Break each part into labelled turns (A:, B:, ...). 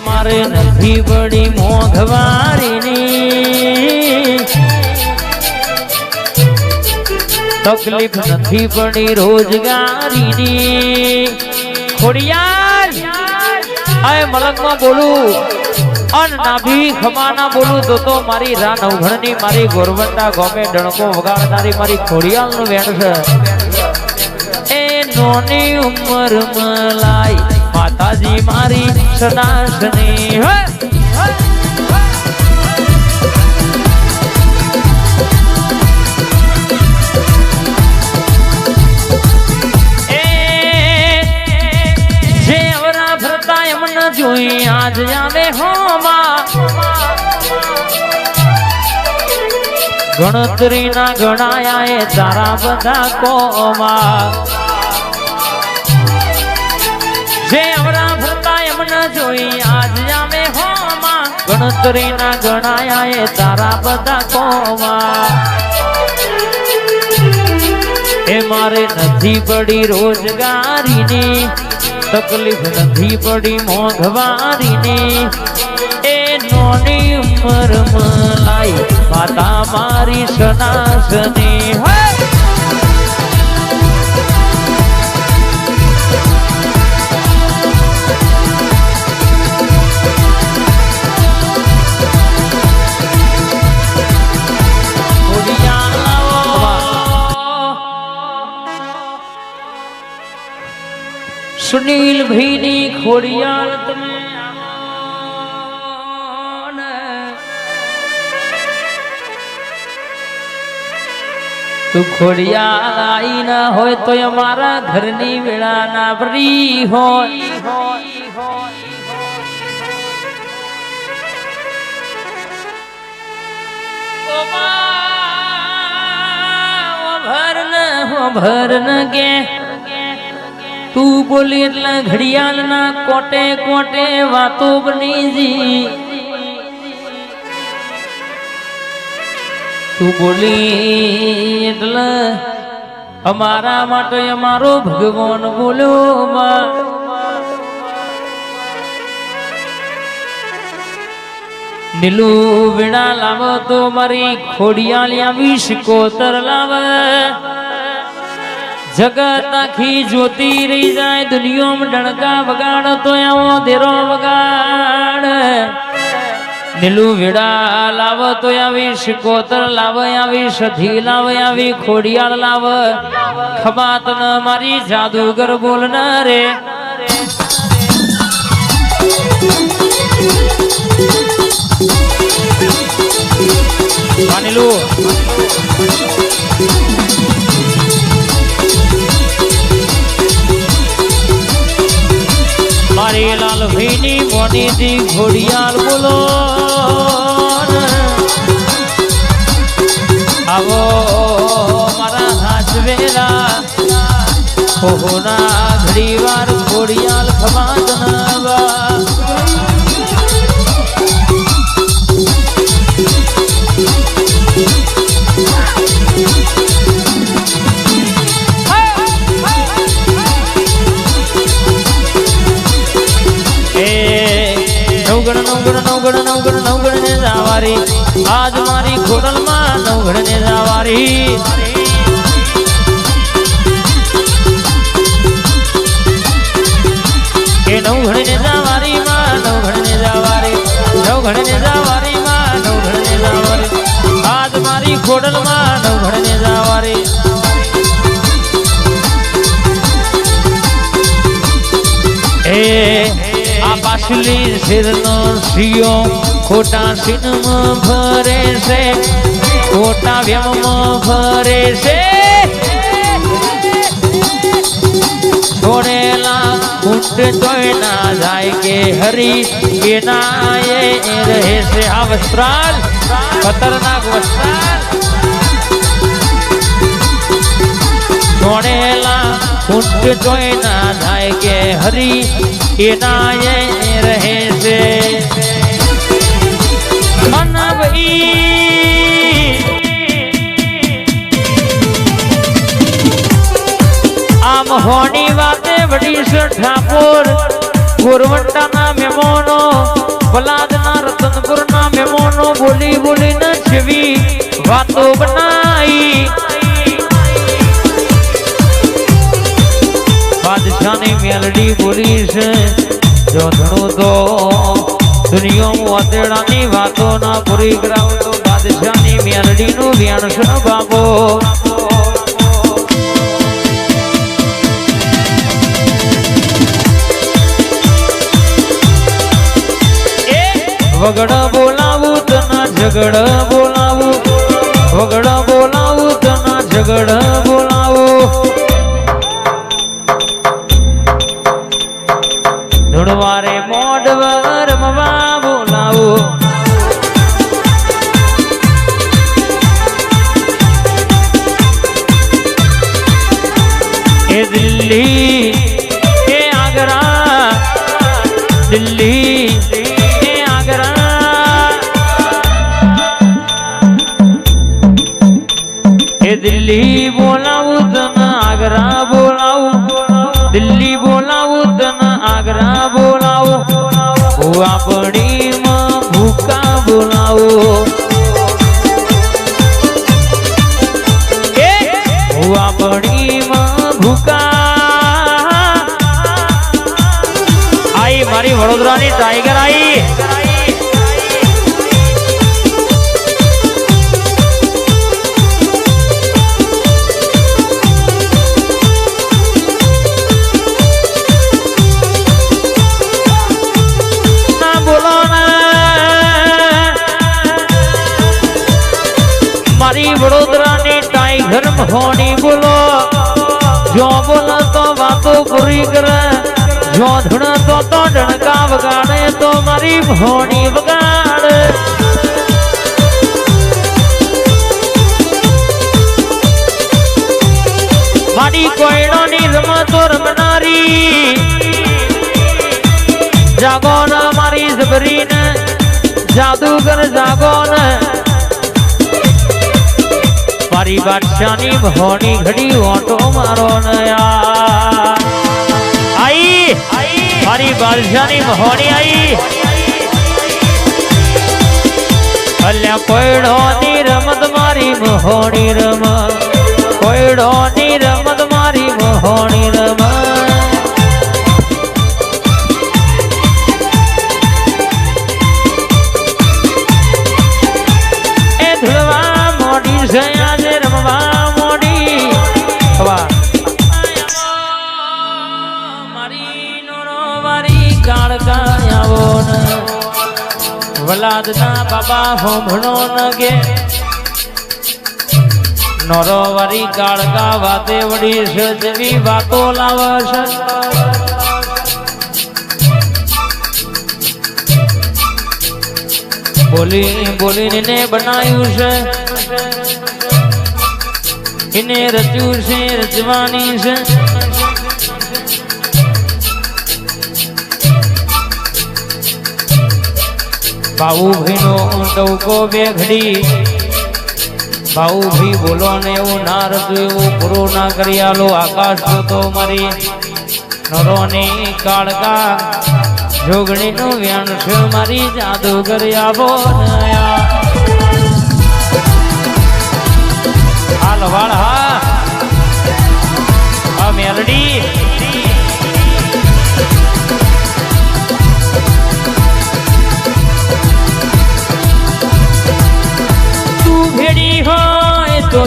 A: मारे नहीं बड़ी मोघवारीनी तकलीफ नहीं बड़ी रोजगारीनी खोड़ियाल आए मलक में बोलू अन नाभी खमाना बोलू तो मारी रा नवघणनी मारी गोरवंडा गोमे डणको वगाड़नारी मारी खोड़ियाल नु वेण छे ए नोनी उमर मलाई माताजी मारी सनासनी જોઈ આજ આવે હોમાં ગણતરીના ગણાયા એ તારા બધા કોમાં જે અવરા ભરતા એમને જોઈ આજ આવે હોમાં ગણતરીના ગણાયા એ તારા બધા કોમાં એ મારે નથી પડી રોજગારીની तकलीफ नहीं पड़ी मोघवारीनी ए नोनी उमर मलाई माता मारी सनासनी सुनील भीनी खोड़ियाल तमे तू खोड़ियाल आई ना होय तो हमारा घरनी वेला ना भरी हो भरन गे तू बोली એટલે ઘડિયાળના કોટે કોટે વાતો બની જી તું બોલી એટલે અમારા માટે અમારો ભગવાન બોલ્યો માં નીલુ વીણા લાવો તો મારી ખોડિયાલિયા વીસ કોતર લાવે जगत आखी ज्योति रही जाए दुनिया में डणका बगाड़ तो आओ देरो बगाड़ नीलू विड़ा लाव तो आवी शिकोतर लाव आवी सधी लाव आवी खोड़ियाल लाव खबात न मारी जादूगर बोलना रे नीलू मारी लाल भीनी मोनी दी घोड़ियाल बोलो आवो मारा हाथ वेला होना घड़ी वार घोड़ियाल खमात नवा नवगण ने जावारी आज मारी घोड़ल मां नवगण ने जावारी के नवगण ने जावारी मां नवगण ने जावारी नवगण ने जावारी मां नवगण ने जावारी आज मारी घोड़ल मां नवगण ने जावारी ए पाछली सिरनो सियो खोटा सिन में भरे से खोटा व्यम में भरे से छोड़ेला कुंड तो ना जाए के हरी के ना ये रहे से आ वस्त्राल खतरनाक वस्त्राल छोड़ेला कुंड तो ना जाए के हरी ना ये रहे से मन भई आम होनी बातें बड़ी से ठाकुर ગોરવંટાના મહેમાનો વલાદના રતનપુરના મહેમાનો બોલી બોલીને જેવી વાતો બનાઈ બાદશાહની મેલડી બોલી છે જોધણું તો દુનિયામાં વાતેડાની વાતો ના પૂરી કરાવ તો બાદશાહની મેલડીનું વ્યાણ છે બાબો વગડ બોલાવું તના ઝગડ બોલાવું વગડ બોલાવું તના ઝગડ બોલાવું ધૂણવારે મોઢ રમવા બોલાવું એ દિલ્હી એ આગ્રા દિલ્હી દિલ્હી બોલાવું તને આગ્રા બોલાવું દિલ્હી બોલાવું તને આગ્રા બોલાવું હું આપણીમાં ભૂકા બોલાવું હું આપણીમાં ભૂકા આઈ મારી વડોદરાની ટાઈગર આઈ વડોદરાની ટાઈગર મહોની બોલો જો બોલો તો વાતો પૂરી કરે જો ધૂણ તો ડણકા વગાડે તો મારી મહોની વગાડે મારી કોયડોની રમતો રમનારી જાગો ને મારી જબરીને જાદુગર જાગો ને મારી બાદશાહની મહોની ઘડી ઓટો મારો નયા આઈ મારી બાદશાહની મહોની આઈ અલ્યા કોયડોની રમત મારી મહોની રમત કોયડોની રમત મારી મહોની રમત એ ધુળવા મોડી છે વલાદના બાબા હોમણો નગે નોરો વારી કાળકા વાતે વડી છે જેવી વાતો લાવશે બોલી બોલીને બનાવ્યું છે એને રચ્યું છે રચવાની છે બાઉભાઈનો ટવકો બે ઘડી બાઉભાઈ બોલો ને એવું ના રજુ એવું પૂરું ના કરી આલો આકાશ તો મારી નરોની કાળકા જોગણીનું વ્યાણ છે મારી જાદુ કરી આવો હાલ વાળ હા આ મેલડી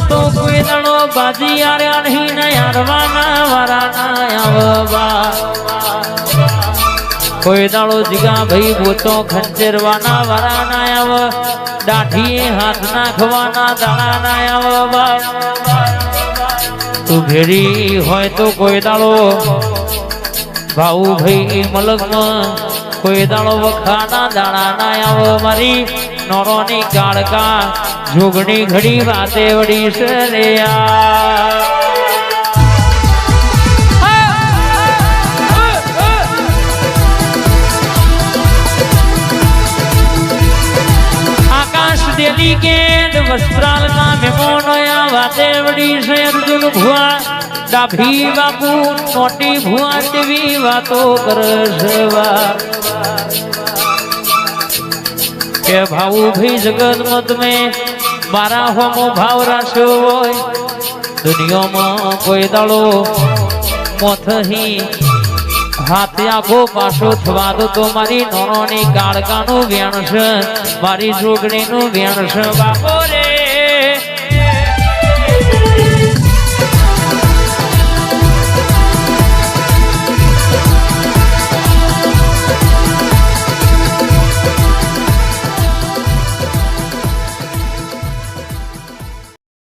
A: તો કોઈ દણો બાજી આર્યા નહીં ને હારવાના વારાના આવવા કોઈ દાડો જીગા ભાઈ બોતો ખંચેરવાના વારાના આવ દાઢીએ હાથ નાખવાના દાણાના આવવા તું ભેડી હોય તો કોઈ દાડો ભાऊ ભાઈ મલકમાં કોઈ દાડો વખાના દાણાના આવ મારી નોરોની કાળકા જોગણી ઘડી વાતે વડી છે રે આકાશ દેલી કે વસ્ત્રાલ ના મેમોનો વાતે વડી છે અર્જુન ભુવા ડાભી બાપુ નોટી ભુવા જેવી વાતો કરશવા કે ભાઉ ભી જગત મત મેં મારા હોમો ભાવ રાખ્યો હોય દુનિયામાં કોઈ દાડો મોથહી હાથે આખો પાછો થવા દો તો મારી નોનોની કાળકાનું વેણ છે મારી જોગણીનું વેણ છે બાપો રે